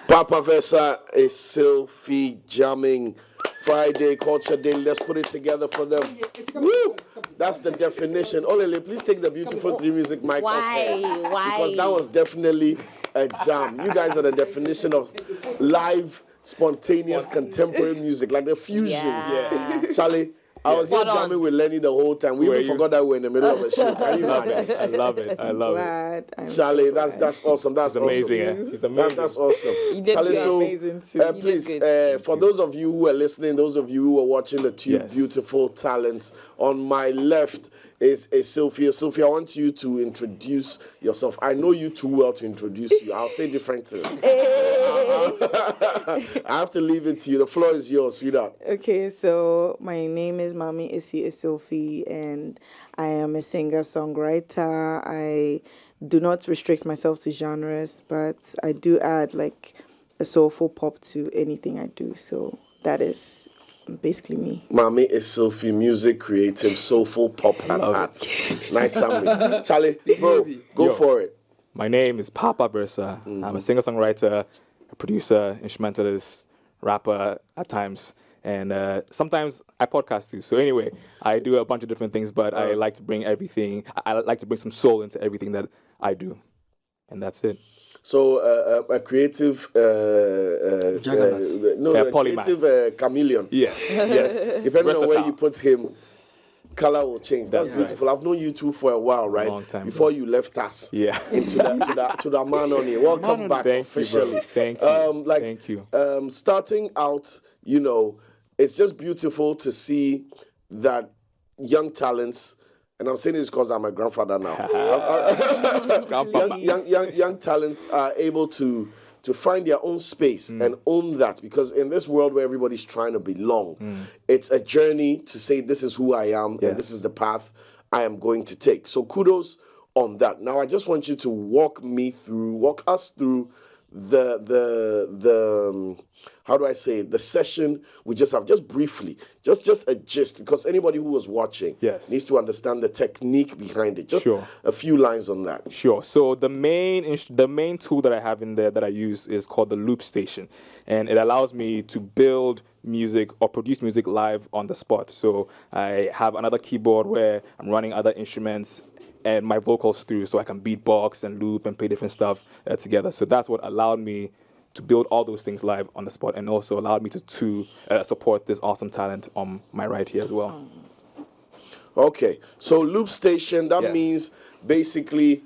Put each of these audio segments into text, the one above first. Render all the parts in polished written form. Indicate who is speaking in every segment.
Speaker 1: Paapa Versa Essilfie jamming Friday Culture Day. Let's put it together for them. Woo! That's the definition. Olele, please take the beautiful 3 Music mic off here.
Speaker 2: Why?
Speaker 1: Because that was definitely a jam. You guys are the definition of live, spontaneous, contemporary music, like the fusions.
Speaker 2: Yeah.
Speaker 1: Charlie, I was here jamming with Lenny the whole time. We even forgot that we were in the middle of a show. Can you imagine?
Speaker 3: I love it. I love it.
Speaker 1: Charlie, that's awesome. That's
Speaker 3: amazing.
Speaker 1: Awesome.
Speaker 3: He's amazing.
Speaker 1: That's awesome.
Speaker 2: You did
Speaker 1: Charlie, so
Speaker 2: amazing too.
Speaker 1: please, for those of you who are listening, those of you who are watching the two beautiful talents, on my left is Essilfie. Essilfie, I want you to introduce yourself. I know you too well to introduce you. I'll say different things. I have to leave it to you. The floor is yours, sweetheart.
Speaker 4: Okay, so my name is Mami Essilfie, and I am a singer-songwriter. I do not restrict myself to genres, but I do add like a soulful pop to anything I do. So that is basically me. Mami
Speaker 1: Essilfie, music, creative, soulful pop at heart. Nice summary. Charlie, bro, go for it.
Speaker 3: My name is Paapa Versa. I'm a singer-songwriter, a producer, instrumentalist, rapper at times. And sometimes I podcast too. So anyway, I do a bunch of different things, but I like to bring everything. I like to bring some soul into everything that I do. And that's it.
Speaker 1: So a creative, creative chameleon.
Speaker 3: Yes.
Speaker 1: Depending on where you put him, color will change. That's beautiful. Right. I've known you two for a while, right?
Speaker 3: Long time
Speaker 1: before you left us.
Speaker 3: Yeah.
Speaker 1: to the man on here. Welcome back officially.
Speaker 3: Thank you. Thank you.
Speaker 1: Starting out, it's just beautiful to see that young talents. And I'm saying this because I'm a grandfather now. young talents are able to find their own space and own that, because in this world where everybody's trying to belong, it's a journey to say this is who I am and this is the path I am going to take. So kudos on that. Now I just want you to walk us through the how do I say it? The session we just have, just briefly, just a gist, because anybody who was watching needs to understand the technique behind it. Just a few lines on that.
Speaker 3: Sure. So the main tool that I have in there that I use is called the loop station, and it allows me to build music or produce music live on the spot. So I have another keyboard where I'm running other instruments and my vocals through, so I can beatbox and loop and play different stuff together. So that's what allowed me to build all those things live on the spot, and also allowed me to support this awesome talent on my right here as well.
Speaker 1: Okay, so loop station, that means basically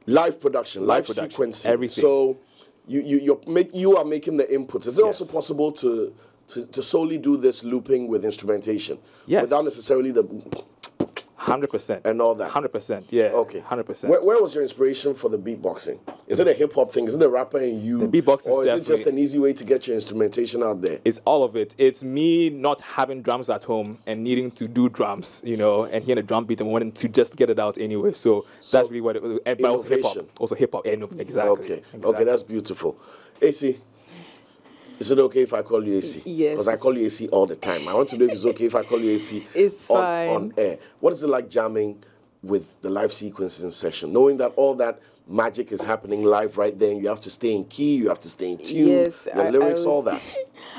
Speaker 1: live production, live sequencing.
Speaker 3: Everything.
Speaker 1: So you are making the inputs. Is it also possible to solely do this looping with instrumentation?
Speaker 3: Yes.
Speaker 1: Without necessarily the
Speaker 3: 100%.
Speaker 1: And all that.
Speaker 3: 100%, yeah.
Speaker 1: Okay.
Speaker 3: 100%.
Speaker 1: Where was your inspiration for the beatboxing? Is it a hip-hop thing? Is it the rapper in you?
Speaker 3: The beatbox
Speaker 1: or is it just an easy way to get your instrumentation out there?
Speaker 3: It's all of it. It's me not having drums at home and needing to do drums, and hearing a drum beat and wanting to just get it out anyway. So that's really what it was. But also hip-hop. Also hip-hop. Yeah, exactly.
Speaker 1: Okay, that's beautiful. AC, is it okay if I call you AC?
Speaker 4: Yes.
Speaker 1: Because I call you AC all the time. I want to know if it's okay if I call you AC on air. What is it like jamming with the live sequencing session, knowing that all that magic is happening live right there, and you have to stay in key, you have to stay in tune, the lyrics, all that?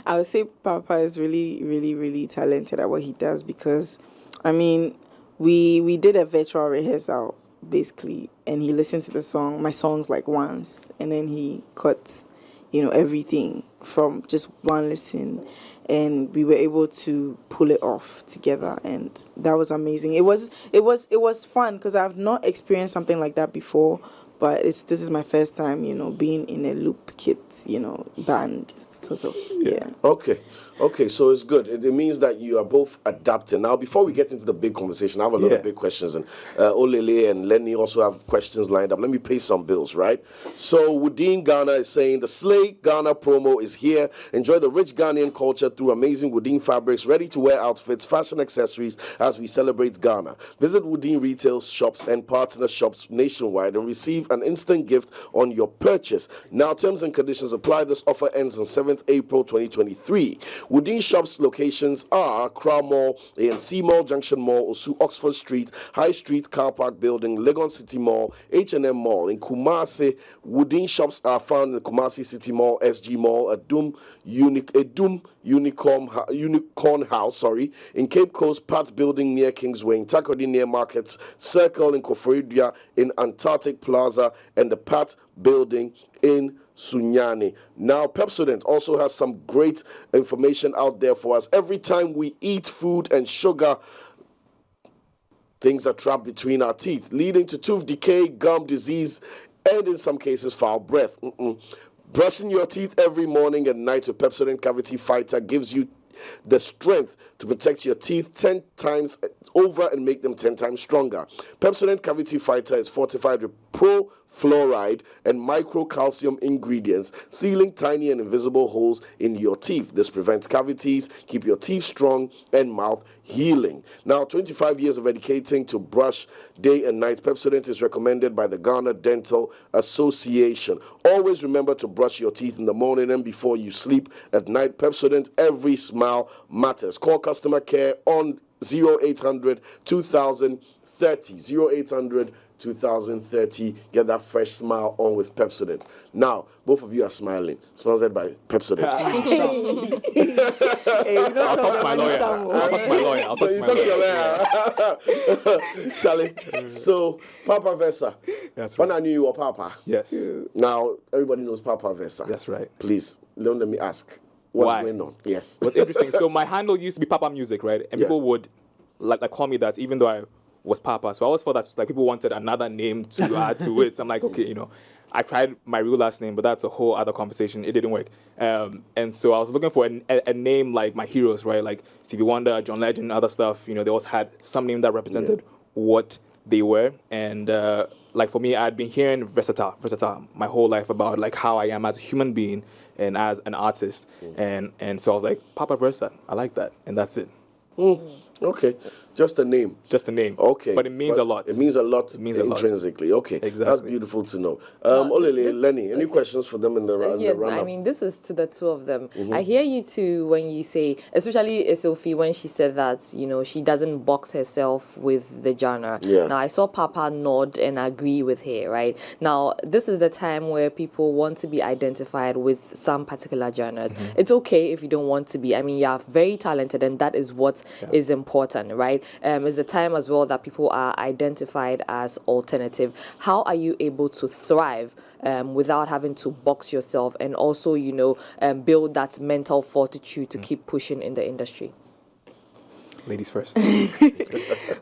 Speaker 4: I would say Papa is really, really, really talented at what he does, because, we did a virtual rehearsal, basically, and he listened to my songs like once, and then he cut everything from just one listen, and we were able to pull it off together, and that was amazing. It was fun, because I've not experienced something like that before, but this is my first time, being in a loop kit, band, sort of, yeah.
Speaker 1: Okay, so it's good. It means that you are both adapting. Now, before we get into the big conversation, I have a lot of big questions, and Olele and Lenny also have questions lined up. Let me pay some bills, right? So, Woodin Ghana is saying, the Slay Ghana promo is here. Enjoy the rich Ghanaian culture through amazing Woodin fabrics, ready-to-wear outfits, fashion accessories as we celebrate Ghana. Visit Woodin retail shops and partner shops nationwide and receive an instant gift on your purchase. Now, terms and conditions apply. This offer ends on 7th April 2023. Woodin Shop's locations are Crown Mall, ANC Mall, Junction Mall, Osu Oxford Street, High Street Car Park Building, Legon City Mall, H&M Mall. In Kumasi, Woodin Shops are found in the Kumasi City Mall, SG Mall, Unicorn House, in Cape Coast, Pat Building near Kingsway, in Takoradi near Markets, Circle in Koforidua, in Antarctic Plaza, and the Pat Building in Sunyani. Now, Pepsodent also has some great information out there for us. Every time we eat food and sugar, things are trapped between our teeth, leading to tooth decay, gum disease, and in some cases, foul breath. Brushing your teeth every morning and night with Pepsodent Cavity Fighter gives you the strength to protect your teeth 10 times over and make them 10 times stronger. Pepsodent Cavity Fighter is fortified with pro-fluoride and micro-calcium ingredients, sealing tiny and invisible holes in your teeth. This prevents cavities, keep your teeth strong, and mouth healing. Now, 25 years of educating to brush day and night, Pepsodent is recommended by the Ghana Dental Association. Always remember to brush your teeth in the morning and before you sleep at night. Pepsodent, every smile matters. Call customer care on 0800 2030. 0800 2030. Get that fresh smile on with Pepsodent. Now, both of you are smiling. Sponsored by Pepsodent.
Speaker 3: I'll talk to my lawyer.
Speaker 1: Charlie, so Paapa Versa.
Speaker 3: That's
Speaker 1: When
Speaker 3: right.
Speaker 1: I knew you were Paapa.
Speaker 3: Yes.
Speaker 1: Now, everybody knows Paapa Versa.
Speaker 3: That's right.
Speaker 1: Please, don't let me ask. What's
Speaker 3: Why?
Speaker 1: going on? Yes.
Speaker 3: What's interesting, so my handle used to be Paapa Music, right? And
Speaker 1: Yeah.
Speaker 3: people would like call me that even though I was Paapa. So I always thought that like people wanted another name to add to it. So I'm like, okay, I tried my real last name, but that's a whole other conversation. It didn't work. And so I was looking for a name like my heroes, right? Like Stevie Wonder, John Legend, other stuff. They always had some name that represented what they were. And like for me, I'd been hearing versatile my whole life about like how I am as a human being and as an artist. And so I was like, Paapa Versa, I like that. And that's it.
Speaker 1: Okay, just a name.
Speaker 3: Just a name.
Speaker 1: Okay.
Speaker 3: But it means a lot.
Speaker 1: It means a lot
Speaker 3: means a lot.
Speaker 1: intrinsically. Okay.
Speaker 3: Exactly.
Speaker 1: That's beautiful to know. Olele, Lenny, any questions for them in the run-up?
Speaker 2: I mean, this is to the two of them. I hear you too when you say, especially Essilfie, when she said that, she doesn't box herself with the genre.
Speaker 1: Yeah.
Speaker 2: Now, I saw Paapa nod and agree with her, right? Now, this is the time where people want to be identified with some particular genres. It's okay if you don't want to be. I mean, you're very talented, and that is what is important, right? It's the time as well that people are identified as alternative. How are you able to thrive without having to box yourself and also, build that mental fortitude to keep pushing in the industry?
Speaker 3: Ladies first.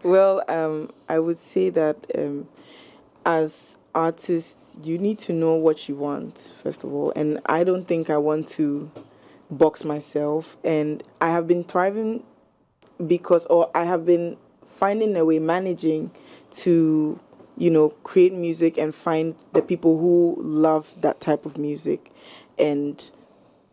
Speaker 4: Well, I would say that as artists, you need to know what you want, first of all. And I don't think I want to box myself. And I have been thriving I have been finding a way, managing to, create music and find the people who love that type of music. And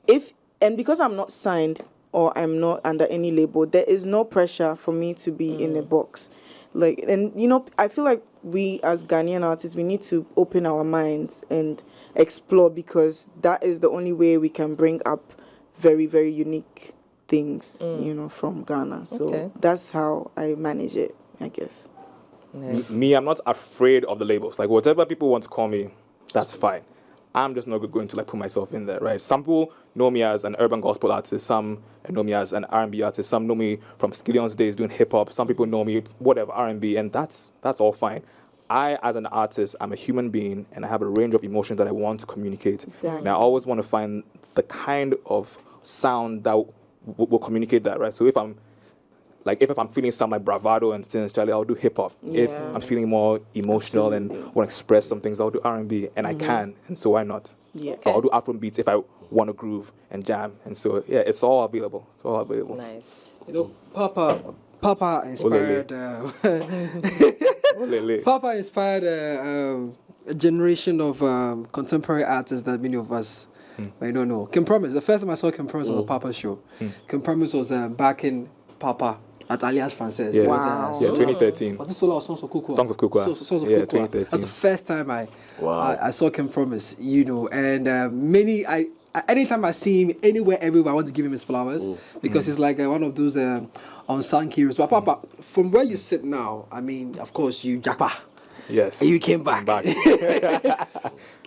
Speaker 4: because I'm not signed or I'm not under any label, there is no pressure for me to be in a box. I feel like we as Ghanaian artists, we need to open our minds and explore, because that is the only way we can bring up very, very unique things, from Ghana. So that's how I manage it, I guess.
Speaker 2: Nice.
Speaker 3: Me, I'm not afraid of the labels. Like whatever people want to call me, that's fine. I'm just not going to put myself in there, right? Some people know me as an urban gospel artist. Some know me as an R&B artist. Some know me from Skillion's days doing hip hop. Some people know me whatever R&B, and that's all fine. I, as an artist, I'm a human being, and I have a range of emotions that I want to communicate.
Speaker 4: Exactly.
Speaker 3: And I always want to find the kind of sound that will communicate that, right? So if I'm feeling some like bravado and things, Charlie, I'll do hip hop.
Speaker 4: Yeah.
Speaker 3: If I'm feeling more emotional and want to express some things, I'll do R&B, and I can, and so why not?
Speaker 4: Yeah.
Speaker 3: So I'll do Afro beats if I want to groove and jam, and so it's all available. It's all available.
Speaker 2: Nice.
Speaker 5: Paapa inspired. Paapa inspired a generation of contemporary artists that many of us might not know. Kim Promise. The first time I saw Kim Promise was on the Paapa show. Kim Promise was backing Paapa at Alliance Française.
Speaker 3: Yeah.
Speaker 5: It
Speaker 4: Wow.
Speaker 5: was,
Speaker 3: Yeah, 2013.
Speaker 5: Was it Solo or Songs of Kukwa?
Speaker 3: Songs of Kukwa.
Speaker 5: Songs of
Speaker 3: Yeah,
Speaker 5: Kukwa.
Speaker 3: 2013.
Speaker 5: That's the first time
Speaker 1: Wow.
Speaker 5: I saw Ken Promise, you know, and anytime I see him anywhere, everywhere, I want to give him his flowers because he's like one of those unsung heroes. But Papa, from where you sit now, I mean, of course, you Japa.
Speaker 3: Yes.
Speaker 5: And you came back.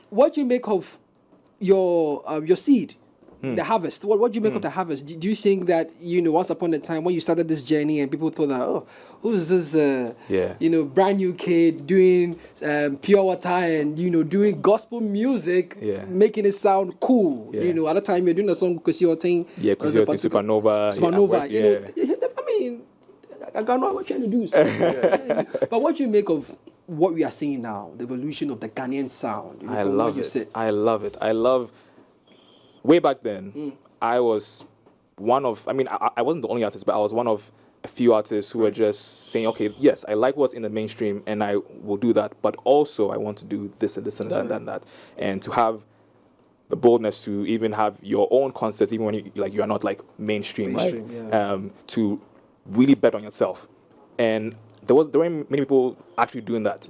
Speaker 5: What do you make of your seed? The harvest. What do you make of the harvest? Do you think that, you know, once upon a time when you started this journey and people thought that, oh, who's this, you know, brand new kid doing pure water and, you know, doing gospel music, making it sound cool. You know, at the time you're doing a song because you're saying,
Speaker 3: because you're Supernova.
Speaker 5: You know, I mean, I don't know what you're trying to do. But what do you make of what we are seeing now, the evolution of the Ghanaian sound?
Speaker 3: I love it. I love. Way back then, I was one of. I mean, I wasn't the only artist, but I was one of a few artists who were just saying, "Okay, yes, I like what's in the mainstream, and I will do that. But also, I want to do this and this and that and that, and to have the boldness to even have your own concerts, even when you are not like mainstream right?
Speaker 5: Yeah.
Speaker 3: To really bet on yourself, and there weren't many people actually doing that.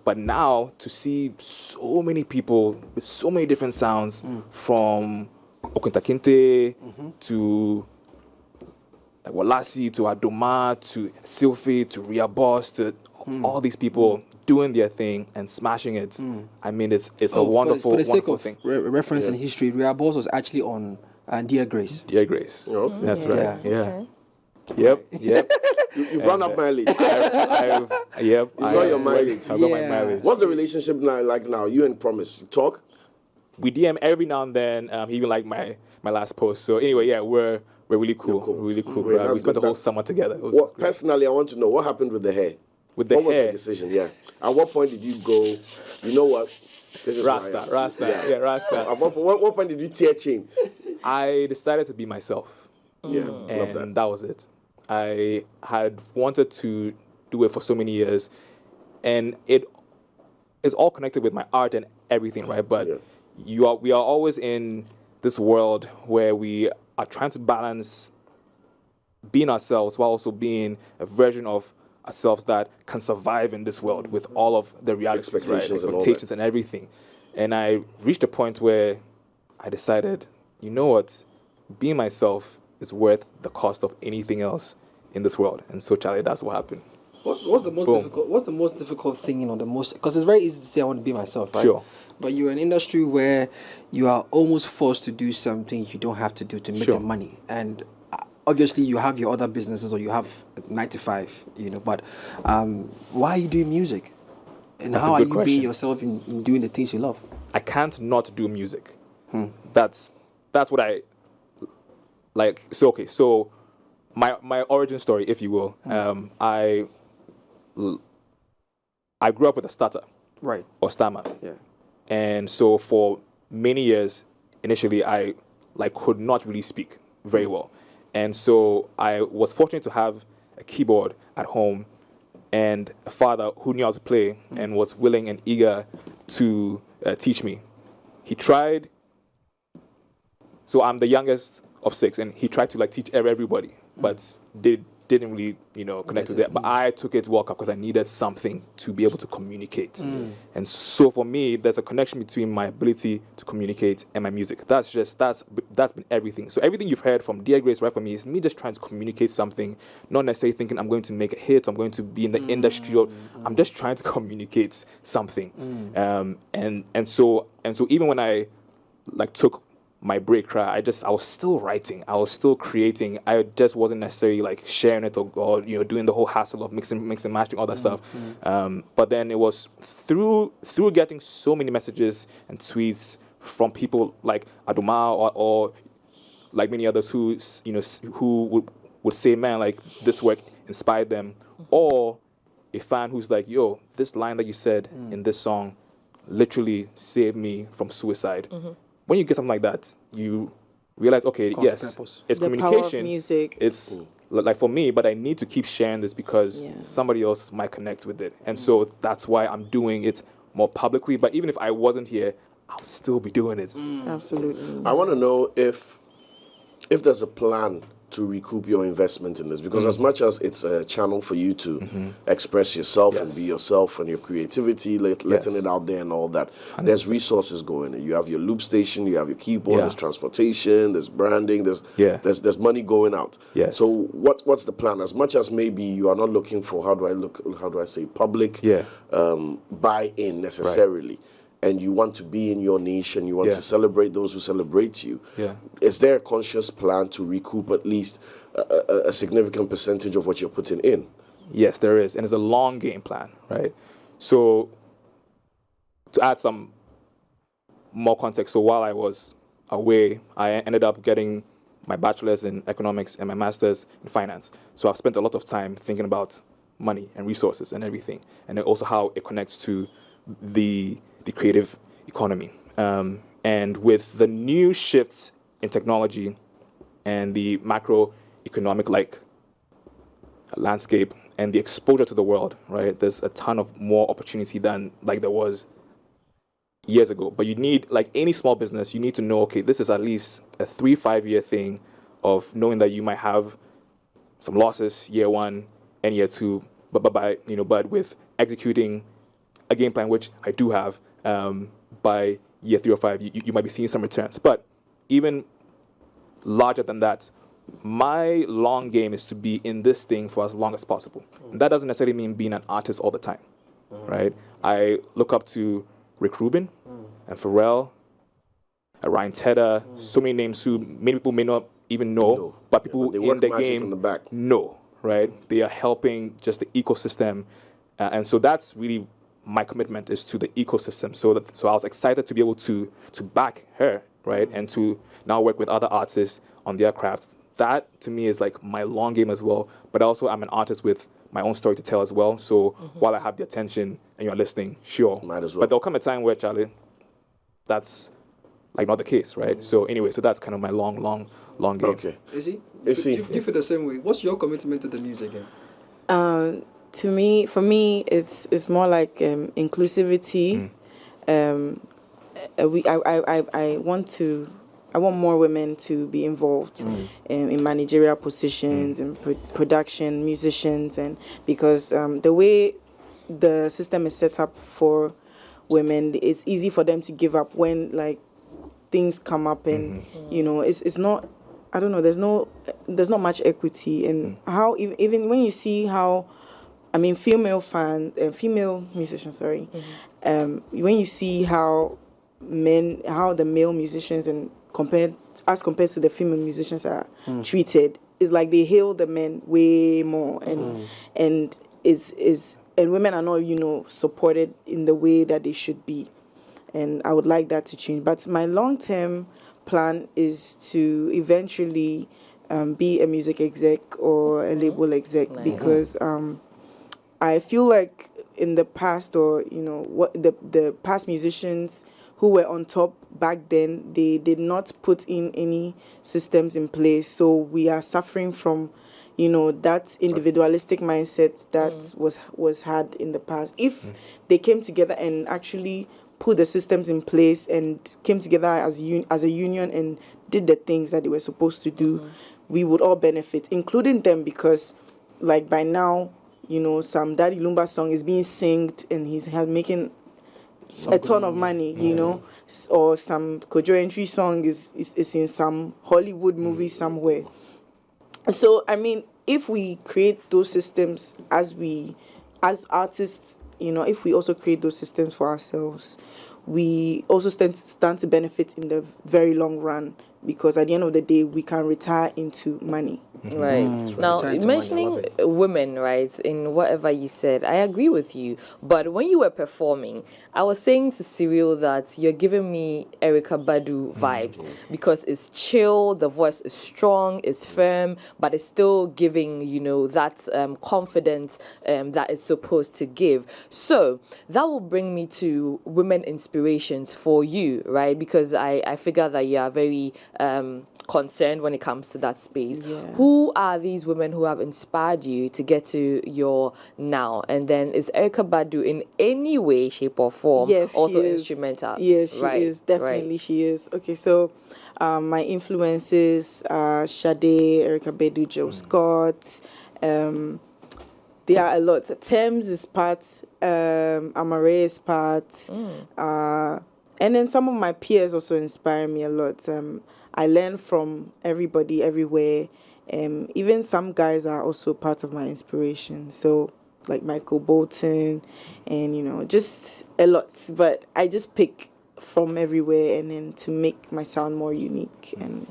Speaker 3: But now to see so many people with so many different sounds, from Okunta Kinte to like Walasi to Adoma to Essilfie to Ria Boss to all these people doing their thing and smashing it. I mean, it's a wonderful,
Speaker 5: for the sake
Speaker 3: wonderful
Speaker 5: of
Speaker 3: thing.
Speaker 5: Reference in history, Ria Boss was actually on Dear Grace.
Speaker 3: Dear Grace.
Speaker 1: Okay.
Speaker 3: That's right.
Speaker 5: Yeah.
Speaker 3: Yeah. Yep.
Speaker 1: You've run up mileage.
Speaker 3: Yep.
Speaker 1: You got your mileage.
Speaker 3: I got my mileage.
Speaker 1: What's the relationship now like now? You and Promise, you talk?
Speaker 3: We DM every now and then. He even liked my last post. So anyway, yeah, we're really cool.
Speaker 1: Cool.
Speaker 3: We're really cool.
Speaker 1: Great,
Speaker 3: we
Speaker 1: that's
Speaker 3: spent
Speaker 1: good.
Speaker 3: the whole summer together. It was
Speaker 1: What,
Speaker 3: great.
Speaker 1: personally, I want to know what happened with the hair.
Speaker 3: With the
Speaker 1: what was
Speaker 3: hair,
Speaker 1: the decision? Yeah. At what point did you go? You know what? This is
Speaker 3: Rasta. Yeah, Rasta.
Speaker 1: At what point did you tear chain?
Speaker 3: I decided to be myself.
Speaker 1: Yeah, love
Speaker 3: And
Speaker 1: that.
Speaker 3: that was it. I had wanted to do it for so many years, and it is all connected with my art and everything, right? But we are always in this world where we are trying to balance being ourselves while also being a version of ourselves that can survive in this world with all of the realities,
Speaker 1: Expectations and all
Speaker 3: expectations and everything. And I reached a point where I decided, you know what, being myself is worth the cost of anything else in this world. And so, Charlie, that's what happened.
Speaker 5: What's the most difficult? What's the most difficult thing? You know, the most, because it's very easy to say I want to be myself, right?
Speaker 3: Sure.
Speaker 5: But you're in an industry where you are almost forced to do something you don't have to do to make the money, and obviously you have your other businesses or you have 9 to 5, you know. But why are you doing music? And
Speaker 3: That's
Speaker 5: how
Speaker 3: a
Speaker 5: are
Speaker 3: good
Speaker 5: you
Speaker 3: question.
Speaker 5: being yourself in doing the things you love?
Speaker 3: I can't not do music. That's what I like. So my origin story, if you will, I grew up with a stutter,
Speaker 5: Right.
Speaker 3: or stammer,
Speaker 5: Yeah.
Speaker 3: and so for many years, initially I could not really speak very well, and so I was fortunate to have a keyboard at home and a father who knew how to play and was willing and eager to teach me. He tried. So I'm the youngest of 6, and he tried to teach everybody, but didn't really connect with it. But I took it to World Cup because I needed something to be able to communicate. And so for me, there's a connection between my ability to communicate and my music. That's been everything. So everything you've heard from Dear Grace right for me is me just trying to communicate something, not necessarily thinking I'm going to make a hit, I'm going to be in the industry, or I'm just trying to communicate something. And so even when I took my break, right, I was still writing, I was still creating. I just wasn't necessarily sharing it or doing the whole hassle of mixing, mastering, all that stuff. But then it was through getting so many messages and tweets from people like Adoma or like many others who would say, man, this work inspired them, or a fan who's like, yo, this line that you said in this song literally saved me from suicide. When you get something like that, you realize, okay, yes, it's
Speaker 4: the
Speaker 3: communication.
Speaker 4: power of music.
Speaker 3: It's for me, but I need to keep sharing this because somebody else might connect with it. And so that's why I'm doing it more publicly. But even if I wasn't here, I'll still be doing it.
Speaker 4: Absolutely.
Speaker 1: I want to know if there's a plan to recoup your investment in this? Because as much as it's a channel for you to express yourself and be yourself and your creativity, letting it out there and all that, 100%. There's resources going in. You have your loop station, you have your keyboard, there's transportation, there's branding, there's money going out.
Speaker 3: Yes.
Speaker 1: So what's the plan? As much as maybe you are not looking for, public buy-in necessarily. Right. And you want to be in your niche and you want to celebrate those who celebrate you. Yeah. Is there a conscious plan to recoup at least a significant percentage of what you're putting in?
Speaker 3: Yes, there is. And it's a long game plan, right? So to add some more context, so while I was away, I ended up getting my bachelor's in economics and my master's in finance. So I've spent a lot of time thinking about money and resources and everything, and then also how it connects to the creative economy. And with the new shifts in technology and the macroeconomic landscape and the exposure to the world, right? There's a ton of more opportunity than there was years ago. But you need, like any small business, you need to know, okay, this is at least a 3-5 year thing of knowing that you might have some losses year 1 and year 2, but with executing a game plan, which I do have, by year 3 or 5, you might be seeing some returns. But even larger than that, my long game is to be in this thing for as long as possible. And that doesn't necessarily mean being an artist all the time, right? I look up to Rick Rubin and Pharrell, Ryan Tedder, so many names who many people may not even know, but people in the game know, right? They are helping just the ecosystem. And so that's really my commitment, is to the ecosystem. So I was excited to be able to back her, right? And to now work with other artists on their craft. That to me is my long game as well. But also I'm an artist with my own story to tell as well. So while I have the attention and you're listening, sure.
Speaker 1: Might as well.
Speaker 3: But there'll come a time where, Charlie, that's not the case, right? So anyway, so that's kind of my long game.
Speaker 1: Okay.
Speaker 5: Is he? You feel the same way. What's your commitment to the music then?
Speaker 4: For me, it's more like inclusivity. I want more women to be involved in managerial positions and production, musicians, and because the way the system is set up for women, it's easy for them to give up when things come up, and it's not. I don't know. There's not much equity in how even when you see how. Female musicians, when you see how the male musicians compared to the female musicians are treated, it's like they hail the men way more, and women are not, supported in the way that they should be. And I would like that to change. But my long-term plan is to eventually be a music exec or a label exec, because I feel like in the past, or what the past musicians who were on top back then, they did not put in any systems in place. So we are suffering from, that individualistic mindset that was had in the past. If they came together and actually put the systems in place and came together as a union and did the things that they were supposed to do, we would all benefit, including them, because by now, some Daddy Lumba song is being synced and he's making a ton of money, or some Kojo Entry song is in some Hollywood movie somewhere. So, if we create those systems as artists, if we also create those systems for ourselves, we also stand to benefit in the very long run, because at the end of the day, we can retire into money.
Speaker 2: Right. Now, mentioning women, right, in whatever you said, I agree with you. But when you were performing, I was saying to Cyril that you're giving me Erykah Badu vibes, because it's chill, the voice is strong, it's firm, but it's still giving, that confidence that it's supposed to give. So that will bring me to women inspirations for you, right? Because I figure that you are very concerned when it comes to that space.
Speaker 4: Yeah.
Speaker 2: Who are these women who have inspired you to get to your now? And then is Erykah Badu in any way, shape or form also instrumental?
Speaker 4: Yes, she is. Definitely she is. Okay, so my influences are Sade, Erykah Badu, Joe Scott. There are a lot. Thames is part, Amare is part. And then some of my peers also inspire me a lot. I learn from everybody, everywhere. Even some guys are also part of my inspiration. So, like Michael Bolton and, just a lot. But I just pick from everywhere and then to make my sound more unique. And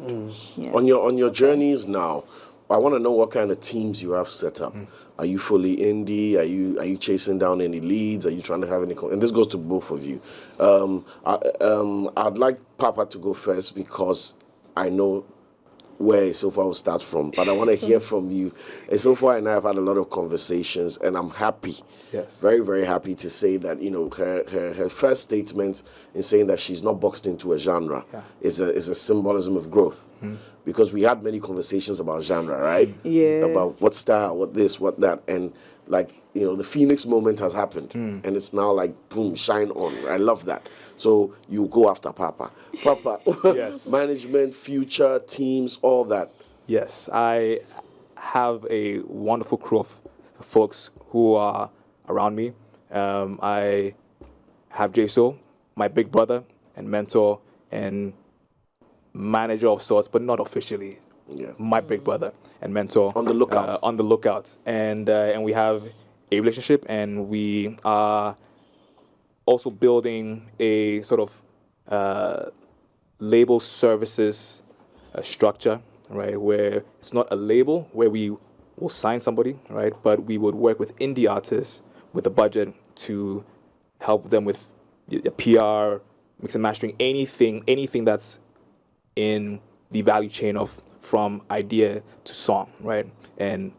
Speaker 4: yeah.
Speaker 1: On your journeys now, I want to know what kind of teams you have set up. Are you fully indie? Are you chasing down any leads? Are you trying to have any? And this goes to both of you. I'd like Papa to go first because I know where Essilfie will start from, but I want to hear from you. Essilfie and I have had a lot of conversations, and I'm happy, very, very happy to say that her first statement in saying that she's not boxed into a genre is a symbolism of growth, because we had many conversations about genre, right?
Speaker 4: Yeah.
Speaker 1: About what style, what this, what that, and the Phoenix moment has happened, and it's now like boom, shine on. I love that. So you go after Papa. Papa, management, future, teams, all that.
Speaker 3: Yes, I have a wonderful crew of folks who are around me. I have JSO, my big brother and mentor and manager of sorts, but not officially.
Speaker 1: Yeah.
Speaker 3: My big brother and mentor.
Speaker 1: On the lookout.
Speaker 3: On the lookout. And we have a relationship, and we are also building a sort of label services structure, right, where it's not a label where we will sign somebody, right, but we would work with indie artists with a budget to help them with the PR, mix and mastering, anything that's in the value chain of from idea to song, right, and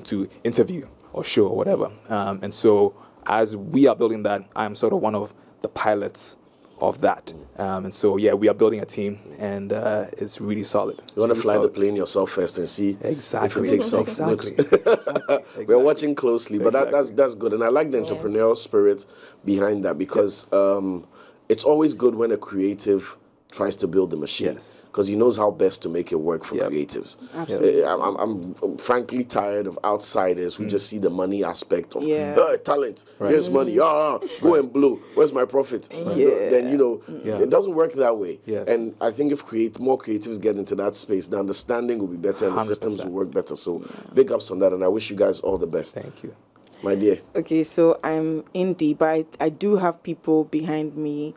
Speaker 3: to interview or show or whatever. And so as we are building that, I'm sort of one of the pilots of that. And so, we are building a team, and it's really solid.
Speaker 1: You want to fly the plane yourself first and see if it takes off.
Speaker 3: Exactly.
Speaker 1: We're watching closely, but that's good. And I like the entrepreneurial spirit behind that, because it's always good when a creative tries to build the machine, because he knows how best to make it work for creatives.
Speaker 4: Absolutely.
Speaker 1: I'm frankly tired of outsiders who just see the money aspect of talent. Here's money. Go and blow. Where's my profit? Then it doesn't work that way. And I think if more creatives get into that space, the understanding will be better and the 100%. Systems will work better. So big ups on that, and I wish you guys all the best.
Speaker 3: Thank you.
Speaker 1: My dear.
Speaker 4: Okay, so I'm indie, but I do have people behind me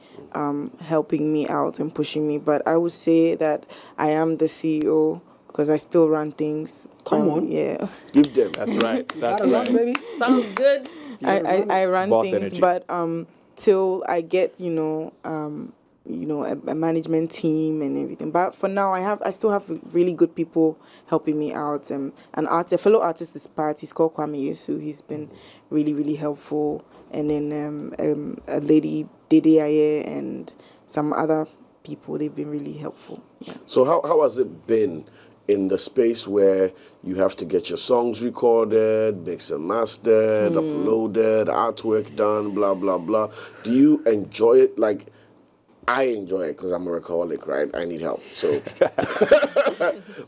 Speaker 4: helping me out and pushing me. But I would say that I am the CEO because I still run things.
Speaker 5: Come on.
Speaker 4: Yeah.
Speaker 1: Give them.
Speaker 3: That's right. That's
Speaker 5: Run,
Speaker 3: right.
Speaker 5: baby.
Speaker 2: Sounds good.
Speaker 4: I run
Speaker 3: Boss
Speaker 4: things,
Speaker 3: energy.
Speaker 4: but till I get a management team and everything. But for now, I still have really good people helping me out. A fellow artist is part. He's called Kwame Yesu. He's been really, really helpful. And then a lady, Dede Aye, and some other people, they've been really helpful. Yeah.
Speaker 1: So how has it been in the space where you have to get your songs recorded, mixed and mastered, uploaded, artwork done, blah, blah, blah? Do you enjoy it? Like, I enjoy it because I'm a workaholic, right? I need help. So,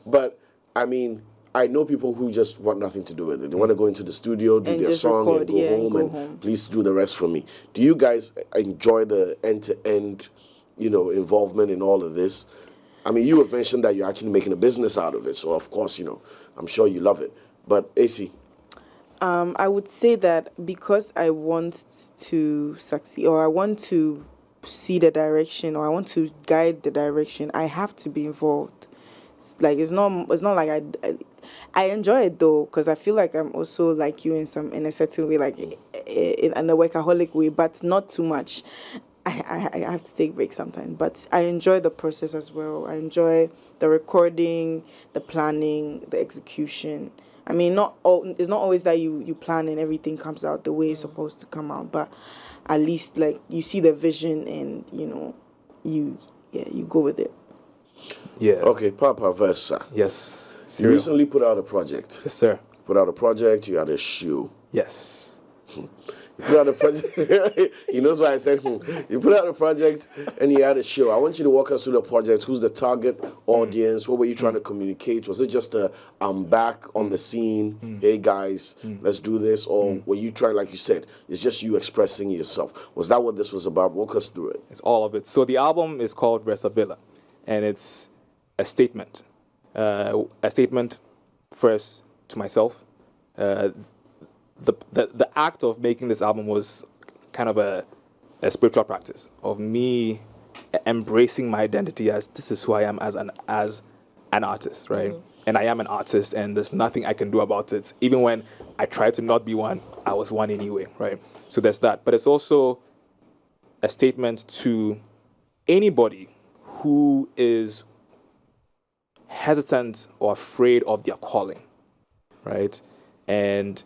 Speaker 1: but I mean, I know people who just want nothing to do with it. They want to go into the studio, do
Speaker 4: And
Speaker 1: their
Speaker 4: just
Speaker 1: song,
Speaker 4: record,
Speaker 1: and go home, and please do the rest for me. Do you guys enjoy the end-to-end, involvement in all of this? I mean, you have mentioned that you're actually making a business out of it, so of course, I'm sure you love it. But AC?
Speaker 4: I would say that because I want to succeed, or I want to see the direction, or I want to guide the direction, I have to be involved. It's not like I enjoy it though, because I feel like I'm also like you in a certain way, like in a workaholic way, but not too much. I have to take breaks sometimes, but I enjoy the process as well. I enjoy the recording, the planning, the execution. I mean, it's not always that you plan and everything comes out the way it's supposed to come out, but at least like you see the vision and you go with it.
Speaker 3: Yeah.
Speaker 1: Okay, Paapa Versa.
Speaker 3: Yes.
Speaker 1: You recently put out a project.
Speaker 3: Yes, sir.
Speaker 1: Put out a project, you had a show.
Speaker 3: Yes.
Speaker 1: You put out a project. He knows why I said, You put out a project and you had a show. I want you to walk us through the project. Who's the target audience? What were you trying to communicate? Was it just I'm back on the scene, hey guys, let's do this? Or were you trying, like you said, it's just you expressing yourself? Was that what this was about? Walk us through it.
Speaker 3: It's all of it. So the album is called Versavilla, and it's a statement. A statement first to myself. The act of making this album was kind of a spiritual practice of me embracing my identity as this is who I am as an artist, right? And I am an artist, and there's nothing I can do about it. Even when I tried to not be one, I was one anyway, right? So there's that. But it's also a statement to anybody who is hesitant or afraid of their calling, right? And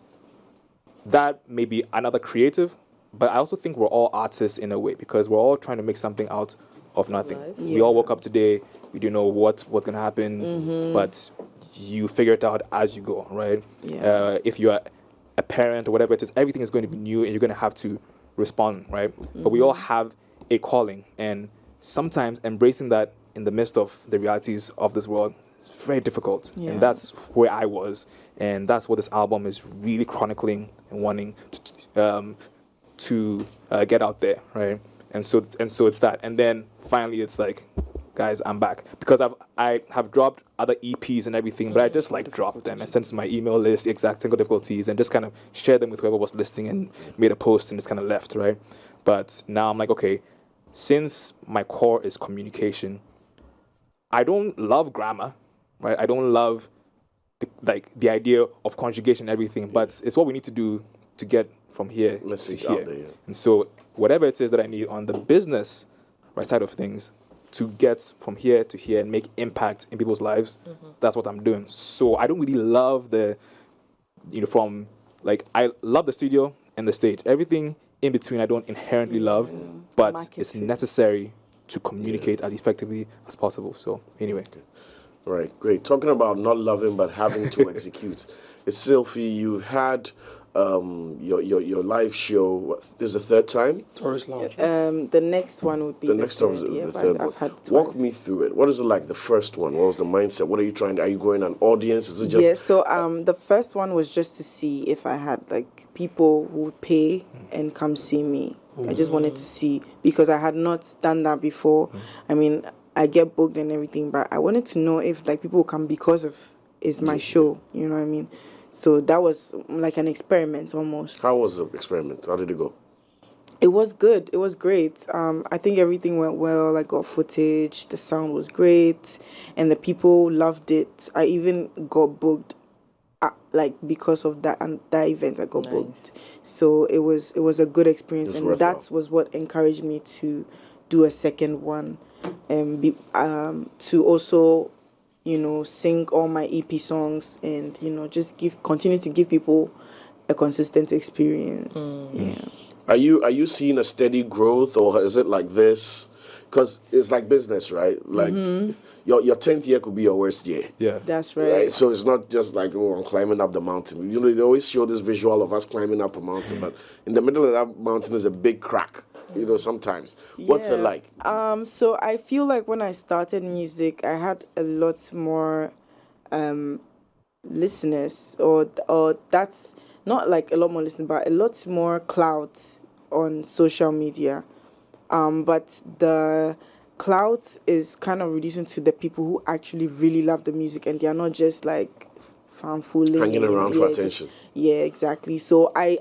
Speaker 3: that may be another creative, but I also think we're all artists in a way because we're all trying to make something out of nothing.
Speaker 2: Right.
Speaker 3: We all woke up today, we don't know what's going to happen, but you figure it out as you go, right?
Speaker 4: Yeah.
Speaker 3: If you're a parent or whatever it is, everything is going to be new and you're going to have to respond, right? But we all have a calling, and sometimes embracing that in the midst of the realities of this world is very difficult.
Speaker 4: Yeah.
Speaker 3: And that's where I was. And that's what this album is really chronicling and wanting to get out there, right? And so it's that. And then finally it's like, guys, I'm back. Because I have dropped other EPs and everything, but I just like dropped them and sent to my email list, exact technical difficulties, and just kind of shared them with whoever was listening and made a post and just kind of left, right? But now I'm like, okay, since my core is communication, I don't love grammar, right? I don't love the idea of conjugation and everything, but it's what we need to do to get from here to here.
Speaker 1: Out there, yeah.
Speaker 3: And so whatever it is that I need on the business side of things to get from here to here and make impact in people's lives, that's what I'm doing. So I don't really love I love the studio and the stage. Everything in between I don't inherently love, but it's necessary to communicate as effectively as possible. So anyway.
Speaker 1: Okay. Right, great. Talking about not loving but having to execute. Essilfie, you had your live show. This is the third time?
Speaker 5: Taurus Lounge.
Speaker 4: The next one would be
Speaker 1: The next one was the third one.
Speaker 4: I've had
Speaker 1: Walk me through it. What is it like, the first one? What was the mindset? What are you trying to... Are you growing an audience? Is it just...
Speaker 4: Yeah, so the first one was just to see if I had, like, people who would pay and come see me. I just wanted to see, because I had not done that before. I mean, I get booked and everything, but I wanted to know if, like, people come because of it's my show, you know what I mean? So that was like an experiment almost.
Speaker 1: How was the experiment? How did it go?
Speaker 4: It was good. It was great. I think everything went well. I got footage. The sound was great, and the people loved it. I even got booked, because of that and that event. I got booked. So it was a good experience, and that was what encouraged me to do a second one, and to also, sing all my EP songs and just continue to give people a consistent experience. Yeah.
Speaker 1: Are you seeing a steady growth, or is it like this? Because it's like business, right? Like your 10th year could be your worst year.
Speaker 3: Yeah,
Speaker 4: that's right.
Speaker 1: So it's not just like, I'm climbing up the mountain. They always show this visual of us climbing up a mountain, but in the middle of that mountain is a big crack. Sometimes. What's it like?
Speaker 4: So I feel like when I started music, I had a lot more listeners, or that's not like a lot more listeners, but a lot more clout on social media. But the clout is kind of reducing to the people who actually really love the music, and they are not just like fanfooling,
Speaker 1: hanging around for attention.
Speaker 4: Exactly. So I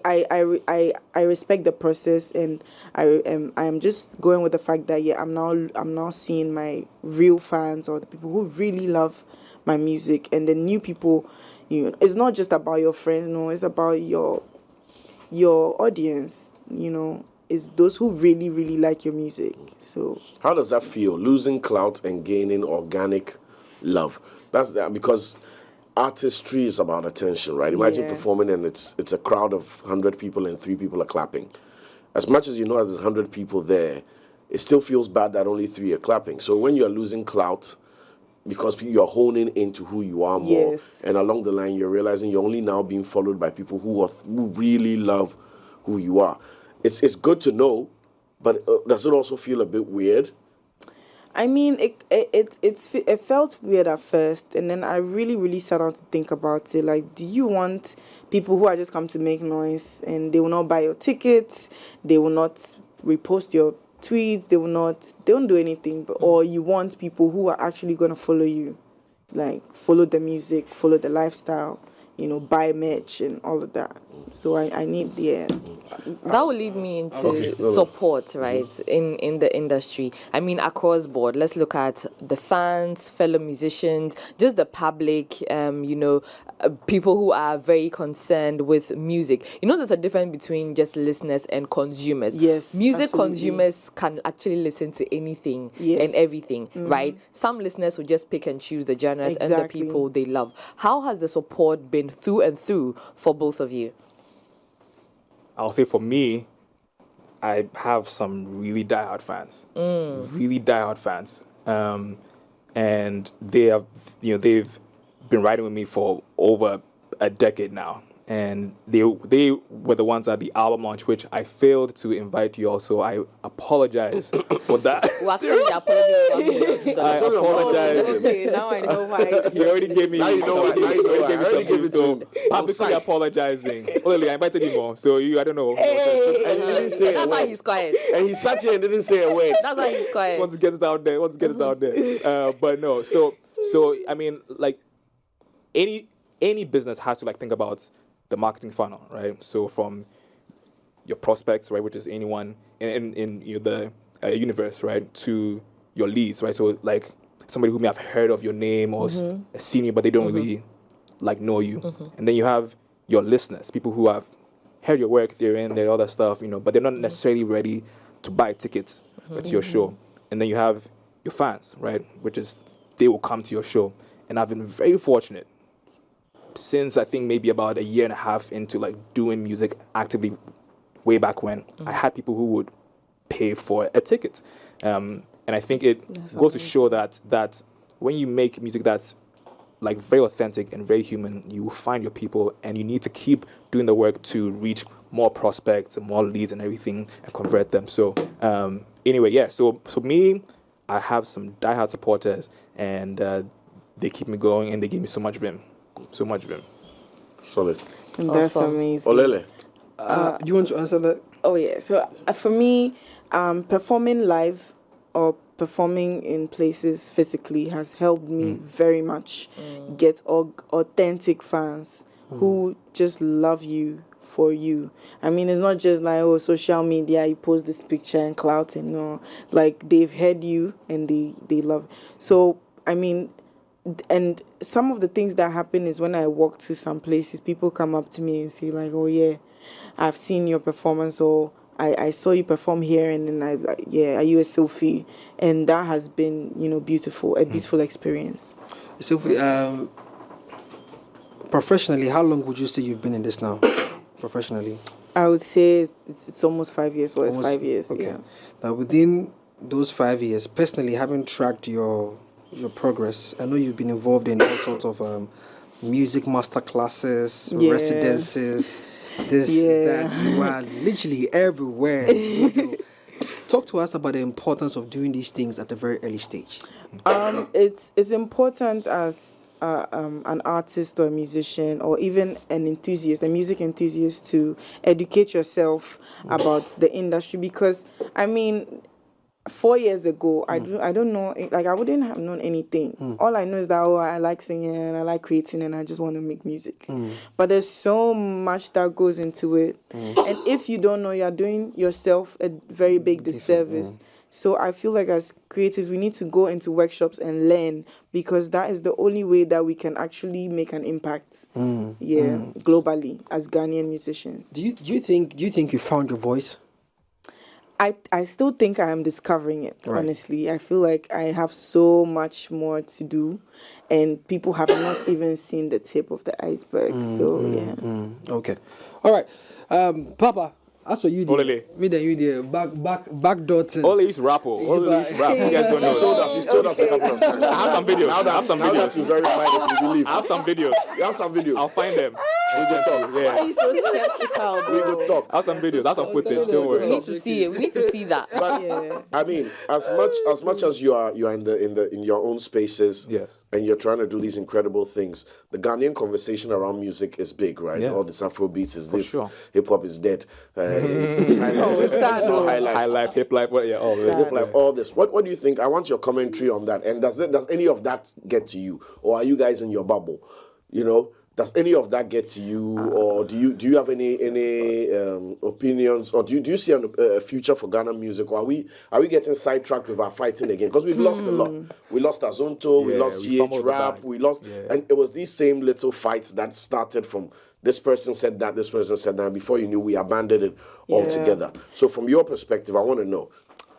Speaker 4: respect the process, and I am just going with the fact that I'm now seeing my real fans, or the people who really love my music, and the new people. It's not just about your friends. No, it's about your audience. It's those who really, really like your music. So
Speaker 1: how does that feel, losing clout and gaining organic love? That's that, because artistry is about attention, right? Imagine performing and it's a crowd of 100 people and 3 people are clapping. As much as there's 100 people there, it still feels bad that only 3 are clapping. So when you're losing clout, because you're honing into who you are more.
Speaker 4: Yes.
Speaker 1: And along the line, you're realizing you're only now being followed by people who really love who you are. It's good to know, but does it also feel a bit weird?
Speaker 4: I mean, it felt weird at first, and then I really sat down to think about it. Like, do you want people who are just come to make noise and they will not buy your tickets, they will not repost your tweets, they don't do anything, or you want people who are actually going to follow you, like follow the music, follow the lifestyle, buy merch and all of that. So I need
Speaker 2: that will lead me into support, right, in the industry. I mean, across board, let's look at the fans, fellow musicians, just the public, people who are very concerned with music. There's a difference between just listeners and consumers.
Speaker 4: Yes,
Speaker 2: music
Speaker 4: absolutely.
Speaker 2: Consumers can actually listen to anything and everything, right? Some listeners will just pick and choose the genres and the people they love. How has the support been through and through for both of you?
Speaker 3: I'll say for me, I have some really diehard fans, and they've been riding with me for over a decade now. And they were the ones at the album launch, which I failed to invite you all, so I apologize for that. I apologize.
Speaker 4: Okay, now I know why.
Speaker 3: He already gave me.
Speaker 1: Now you know why. I already gave it to him.
Speaker 3: Publicly apologizing. Only I invited you more, so I don't know.
Speaker 1: And he didn't say
Speaker 2: That's
Speaker 1: a
Speaker 2: why
Speaker 1: word.
Speaker 2: he's quiet.
Speaker 1: And he sat here and didn't say a word.
Speaker 2: That's why he's quiet.
Speaker 3: Want to get it out there. But no. So I mean, like any business has to think about the marketing funnel, right? So from your prospects, right, which is anyone in the universe, right, to your leads, right? So like somebody who may have heard of your name or seen you, but they don't really know you. And then you have your listeners, people who have heard your work, they're in there, all that stuff, but they're not necessarily ready to buy tickets to your show. And then you have your fans, right, which is they will come to your show. And I've been very fortunate since I think maybe about a year and a half into doing music actively way back when, I had people who would pay for a ticket. And I think it goes to show that when you make music that's very authentic and very human, you will find your people, and you need to keep doing the work to reach more prospects and more leads and everything and convert them. So anyway, yeah, so me, I have some diehard supporters, and they keep me going, and they give me so much vim.
Speaker 1: Solid.
Speaker 4: And that's amazing.
Speaker 1: Olele.
Speaker 5: Do you want to answer that?
Speaker 4: Oh yeah. So for me, performing live or performing in places physically has helped me very much get authentic fans who just love you for you. I mean, it's not just social media, you post this picture and clout and no, they've heard you and they love. So I mean, and some of the things that happen is when I walk to some places, people come up to me and say oh yeah, I've seen your performance, or I saw you perform here, and then are you Essilfie? And that has been beautiful, a beautiful experience.
Speaker 5: Essilfie, professionally, how long would you say you've been in this now? Professionally,
Speaker 4: I would say it's almost 5 years, or it's 5 years.
Speaker 5: Okay.
Speaker 4: Yeah.
Speaker 5: Now within those 5 years, personally, having tracked your progress, I know you've been involved in all sorts of music master classes, residences, that. You are literally everywhere. Talk to us about the importance of doing these things at a very early stage.
Speaker 4: It's important as an artist or a musician, or even a music enthusiast, to educate yourself about the industry, because I mean, 4 years ago, I don't know, I wouldn't have known anything. All I know is that, I like singing, and I like creating, and I just want to make music. But there's so much that goes into it. And if you don't know, you're doing yourself a very big disservice. So I feel like as creatives, we need to go into workshops and learn, because that is the only way that we can actually make an impact, globally as Ghanaian musicians.
Speaker 5: Do you think you found your voice?
Speaker 4: I still think I am discovering it, honestly. I feel like I have so much more to do, and people have not even seen the tip of the iceberg. Okay. All right. Paapa,
Speaker 5: As for you,
Speaker 3: Olele.
Speaker 5: me and you, dear, back daughters.
Speaker 3: Ole used to rap. Ole used to rap. You guys don't know.
Speaker 1: He's told us a couple of times.
Speaker 3: I have some videos.
Speaker 1: Now that you verified it, we believe.
Speaker 3: I have some videos.
Speaker 1: You have some videos.
Speaker 3: I'll find them.
Speaker 1: We can talk.
Speaker 4: Why are you so skeptical, bro?
Speaker 1: We could talk.
Speaker 3: I have some videos. I have some footage. Don't
Speaker 2: We
Speaker 3: worry.
Speaker 2: need to see it. We need to see that.
Speaker 1: But I mean, as much as you are in your own spaces,
Speaker 3: Yes.
Speaker 1: and you're trying to do these incredible things, the Ghanaian conversation around music is big, right?
Speaker 3: Yeah.
Speaker 1: All this Afro beats is this,
Speaker 3: sure.
Speaker 1: hip hop is dead. It's high life.
Speaker 4: it's sad,
Speaker 1: It's not
Speaker 4: though.
Speaker 1: high life.
Speaker 3: High life, hip life. What? Yeah. Oh,
Speaker 1: Hip
Speaker 3: yeah.
Speaker 1: life, all this. What do you think? I want your commentary on that. And does any of that get to you, or are you guys in your bubble? You know, does any of that get to you, or do you have any opinions, or do you see a future for Ghana music, or are we getting sidetracked with our fighting again? Because we've lost a lot. We lost Azonto, we
Speaker 3: Yeah,
Speaker 1: lost
Speaker 3: we
Speaker 1: GH
Speaker 3: fumbled the
Speaker 1: rap,
Speaker 3: bag.
Speaker 1: we lost, and it was these same little fights that started from this person said that, this person said that. Before you knew, we abandoned it altogether. So from your perspective, I want to know.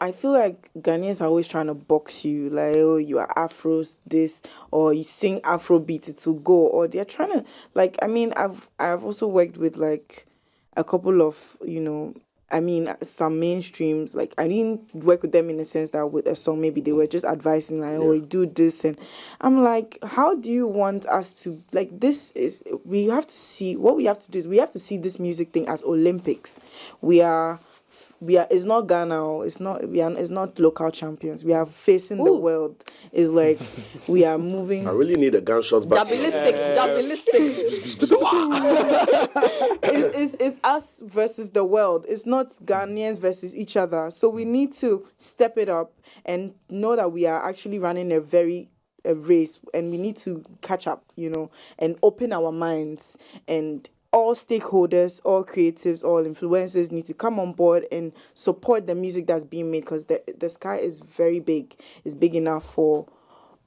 Speaker 4: I feel like Ghanaians are always trying to box you, like, oh, you are Afros, this, or you sing Afro beats, it will go, or they're trying to, like, I mean, I've also worked with, like, a couple of, you know, I mean, some mainstreams, like, I didn't work with them in the sense that with a song, maybe they were just advising, like, oh, do this, and I'm like, how do you want us to, like, we have to see, what we have to do is we have to see this music thing as Olympics. We are it's not Ghana, it's not local champions. We are facing the world. It's like we are moving.
Speaker 1: I really need a gunshot back.
Speaker 2: Jabilistic.
Speaker 4: It's us versus the world. It's not Ghanaians versus each other. So we need to step it up and know that we are actually running a race, and we need to catch up, you know, and open our minds, and all stakeholders, all creatives, all influencers need to come on board and support the music that's being made, because the sky is very big. It's big enough for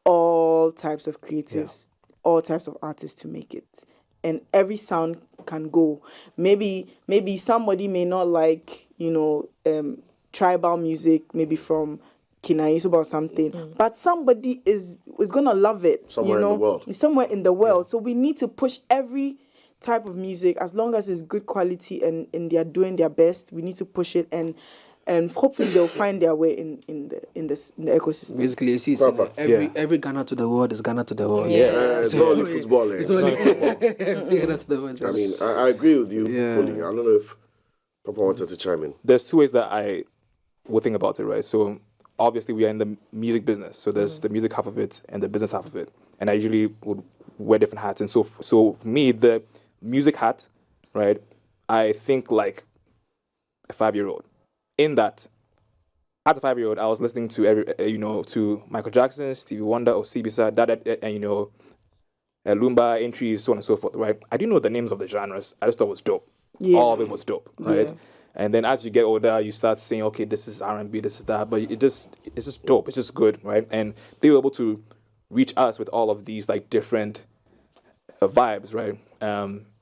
Speaker 4: all types of creatives, all types of artists to make it. And every sound can go. Maybe somebody may not like, you know, tribal music, maybe from Kinaisu or something, but somebody is gonna love it.
Speaker 1: Somewhere in the world.
Speaker 4: Somewhere in the world. So we need to push every type of music, as long as it's good quality and they are doing their best. We need to push it, and hopefully they'll find their way in the ecosystem.
Speaker 5: Basically, you see, every Ghana to the world is Ghana to the world.
Speaker 1: It's not only football.
Speaker 5: It's only every Ghana to the world.
Speaker 1: I mean, I agree with you fully. I don't know if Papa wanted to chime in.
Speaker 3: There's two ways that I would think about it, right? So obviously we are in the music business, so there's the music half of it and the business half of it, and I usually would wear different hats. And so for me, the music hat, right? I think like a 5-year-old. In that, as a 5-year-old, I was listening to to Michael Jackson, Stevie Wonder, Osibisa, and Lumba, entries, so on and so forth, right? I didn't know the names of the genres. I just thought it was dope. Yeah. All of it was dope, right? Yeah. And then as you get older, you start saying, okay, this is R&B, this is that, but it's just dope. It's just good, right? And they were able to reach us with all of these like different vibes, right?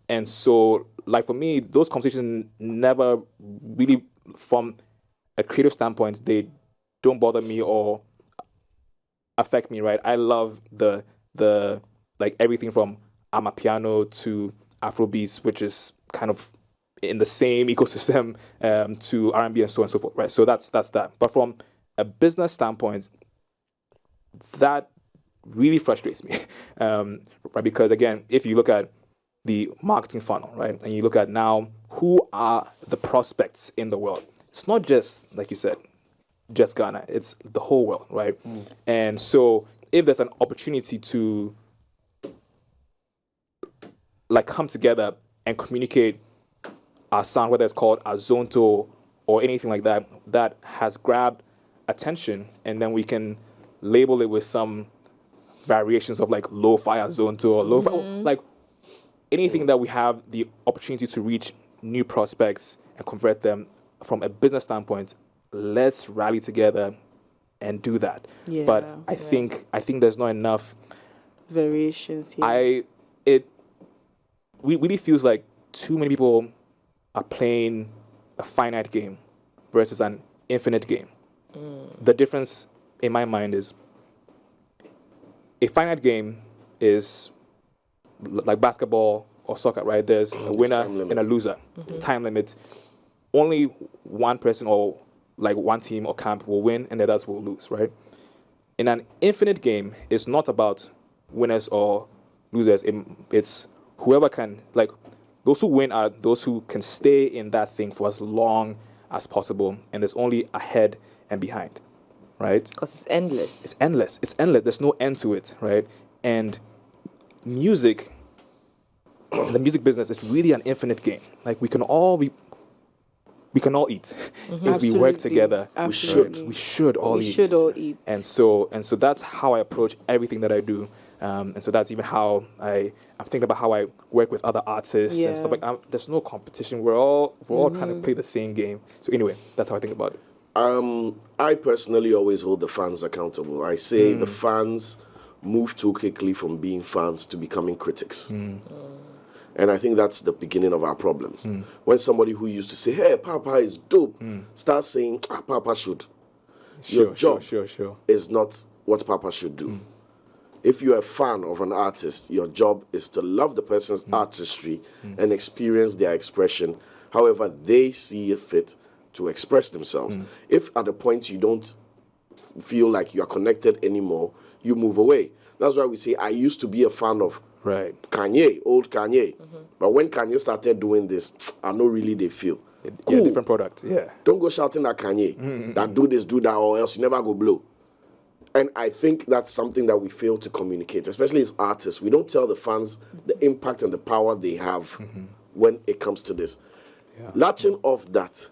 Speaker 3: And so, like for me, those conversations never really, from a creative standpoint, they don't bother me or affect me, right? I love the like everything from Amapiano to Afrobeats, which is kind of in the same ecosystem, to R&B and so on and so forth, right? So that's that. But from a business standpoint, that really frustrates me, right? Because again, if you look at the marketing funnel, right, and you look at now who are the prospects in the world, it's not just, like you said, just Ghana, it's the whole world, right? And so if there's an opportunity to like come together and communicate our sound, whether it's called Azonto or anything like that, that has grabbed attention, and then we can label it with some variations of like lo-fi Azonto or lo-fi, like anything that we have the opportunity to reach new prospects and convert them from a business standpoint, let's rally together and do that. Yeah, but I think there's not enough
Speaker 4: variations here.
Speaker 3: It really feels like too many people are playing a finite game versus an infinite game. The difference in my mind is a finite game is like basketball or soccer, right? There's a winner and a loser. Time limit. only one person or like one team or camp will win and the others will lose, right? In an infinite game, it's not about winners or losers. It's whoever can, like, those who win are those who can stay in that thing for as long as possible, and there's only ahead and behind, right?
Speaker 2: Because it's endless.
Speaker 3: It's endless. It's endless. There's no end to it, right? And music, the music business is really an infinite game. Like, we can all eat if we work together.
Speaker 4: Absolutely.
Speaker 3: We should all eat.
Speaker 4: We should all eat.
Speaker 3: And so that's how I approach everything that I do. And so that's even how I'm thinking about how I work with other artists and stuff like that. There's no competition. We're all trying to play the same game. So anyway, that's how I think about it.
Speaker 1: I personally always hold the fans accountable. I say the fans move too quickly from being fans to becoming critics. And I think that's the beginning of our problems. When somebody who used to say, hey, Paapa is dope, starts saying, Paapa should. Your job is not what Paapa should do. If you're a fan of an artist, your job is to love the person's artistry and experience their expression however they see it fit to express themselves. If at a point you don't feel like you are connected anymore, you move away. That's why we say, I used to be a fan of Kanye, old Kanye. But when Kanye started doing this, I know really they feel.
Speaker 3: Cool. Yeah, different product, yeah.
Speaker 1: Don't go shouting at Kanye, that do this, do that, or else you never go blow. And I think that's something that we fail to communicate, especially as artists. We don't tell the fans the impact and the power they have when it comes to this. Latching off that,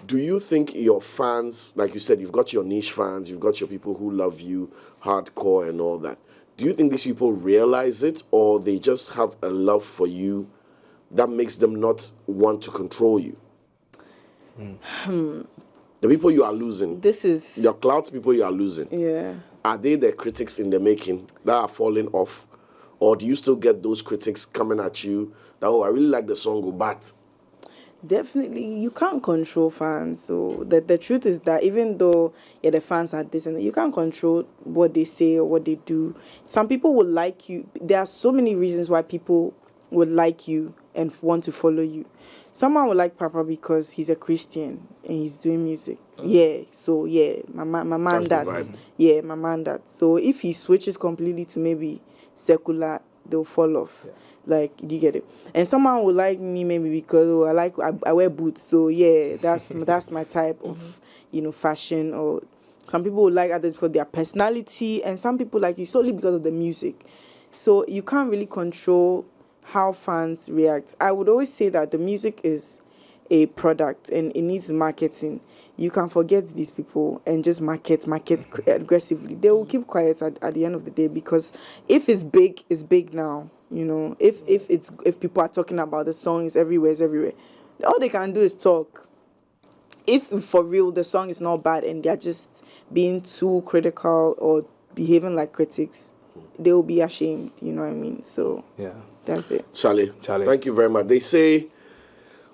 Speaker 1: do you think your fans, like you said, you've got your niche fans, you've got your people who love you, hardcore and all that. Do you think these people realize it, or they just have a love for you that makes them not want to control you? The people you are losing, your clout people you are losing, are they the critics in the making that are falling off? Or do you still get those critics coming at you that, oh, I really like the song, but...
Speaker 4: Definitely, you can't control fans. So the truth is that even though the fans are this and that, you can't control what they say or what they do. Some people will like you. There are so many reasons why people would like you and want to follow you. Someone would like Paapa because he's a Christian and he's doing music. My man that. Yeah, my man that. So if he switches completely to maybe secular, they'll fall off. Like, you get it. And someone will like me maybe because I wear boots. So that's my type of fashion. Or some people will like others for their personality, and some people like you solely because of the music. So you can't really control how fans react. I would always say that the music is a product and it needs marketing. You can forget these people and just market aggressively. They will keep quiet at the end of the day, because if it's big now. If people are talking about the song, it's everywhere. All they can do is talk. If for real the song is not bad and they're just being too critical or behaving like critics, they will be ashamed. You know what I mean? So that's it.
Speaker 1: Charlie, thank you very much. They say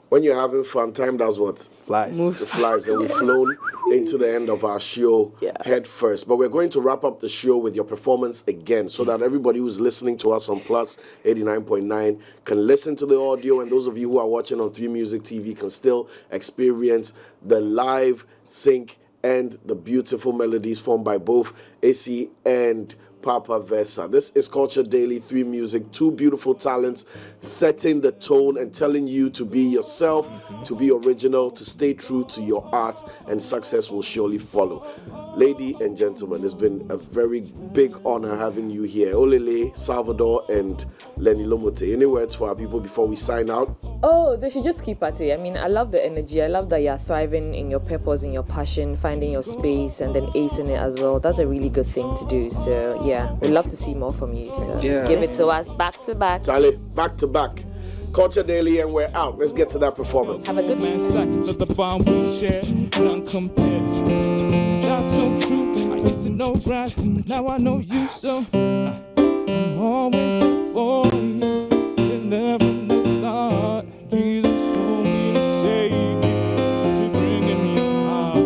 Speaker 1: when you're having fun, time does what?
Speaker 3: Flies.
Speaker 1: It flies, and we've flown into the end of our show head first. But we're going to wrap up the show with your performance again, so that everybody who's listening to us on Plus 89.9 can listen to the audio, and those of you who are watching on 3 Music TV can still experience the live sync and the beautiful melodies formed by both AC and Paapa Versa. This is Culture Daily 3 Music, 2 beautiful talents setting the tone and telling you to be yourself, to be original, to stay true to your art, and success will surely follow. Lady and gentlemen, it's been a very big honor having you here. Olele, Salvador, and Lenny Lomote. Any words for our people before we sign out?
Speaker 2: Oh, they should just keep at it. I mean, I love the energy. I love that you're thriving in your purpose, in your passion, finding your space, and then acing it as well. That's a really good thing to do. So, we'd love to see more from you. So, give it to us back to back.
Speaker 1: Charlie, back to back. Culture Daily, and we're out. Let's get to that performance.
Speaker 2: Have a good
Speaker 6: man. The bond we share, none compares. That's so true. I used to know grass, now I know you. So I'm always there for you. It never will start. Jesus told me to save you, to bring in your heart.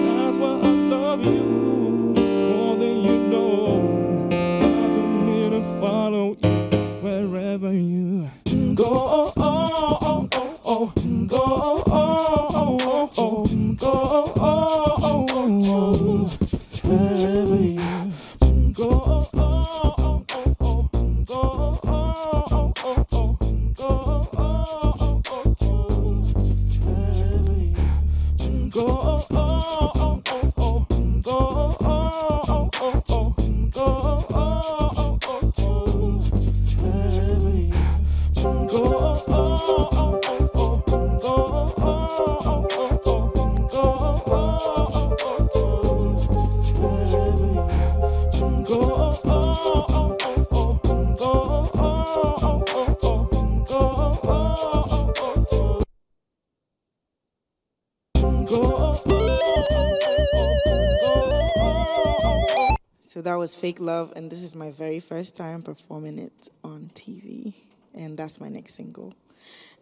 Speaker 6: That's why I love you more than you know. I told me to follow you wherever you go. Go.
Speaker 4: that was Fake Love, and this is my very first time performing it on TV, and that's my next single.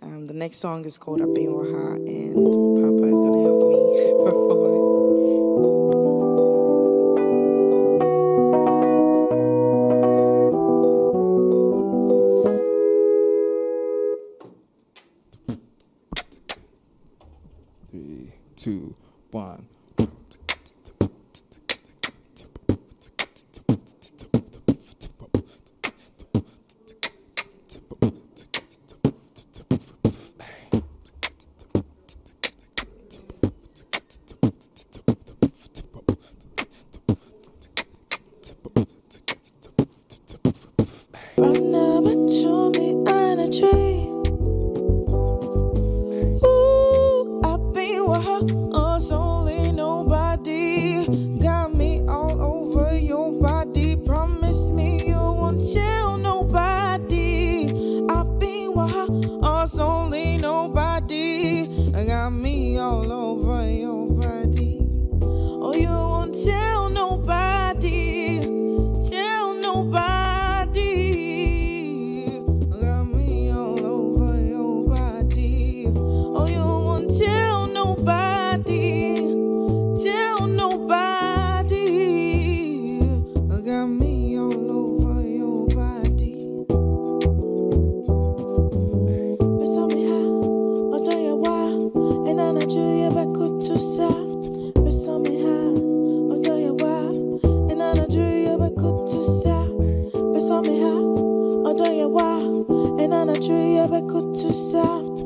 Speaker 4: The next song is called Aben Waha, and Paapa is going to help me perform it.
Speaker 6: 3, 2, 1.
Speaker 4: Run over to me on a tree. Ooh, I've been with her, us only nobody. Got me all over your body. Promise me you won't tell nobody. I've been with her, us only nobody. Got me all over your body. Oh, you won't tell nobody. Tell nobody. Soft.